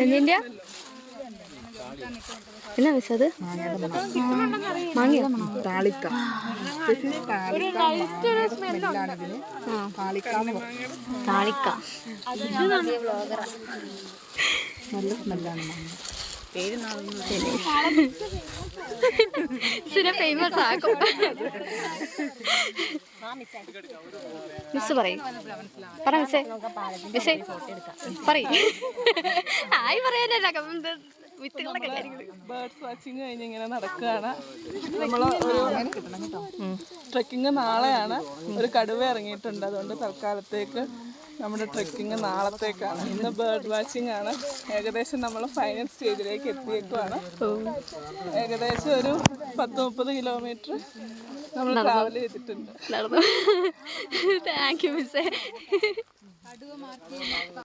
എന്തിൻ്റെ എന്നാ മിസ് അത് മാങ്ങിയോ? താളിക്ക താളിക്ക നല്ല സ്മെല്ലാണ്. ഫേമസ് ആക്കും. മിസ് പറയും പറ മിസ്സേ മിസ്സേ പറയും. ആയി പറയാനല്ല ബേർഡ്സ് വാച്ചിങ് കഴിഞ്ഞ് ഇങ്ങനെ നടക്കുകയാണ്. നമ്മള് ട്രെക്കിങ് നാളെയാണ്. ഒരു കടുവ ഇറങ്ങിയിട്ടുണ്ട്. അതുകൊണ്ട് തൽക്കാലത്തേക്ക് നമ്മുടെ ട്രെക്കിങ് നാളത്തേക്കാണ്. ഇന്ന് ബേർഡ് വാച്ചിങ് ആണ്. ഏകദേശം നമ്മൾ ഫൈനൽ സ്റ്റേജിലേക്ക് എത്തിയേക്കുവാണ്. ഏകദേശം ഒരു 10-30 കിലോമീറ്റർ നമ്മൾ ട്രാവൽ ചെയ്തിട്ടുണ്ട്. താങ്ക് യു മിസ്സേ.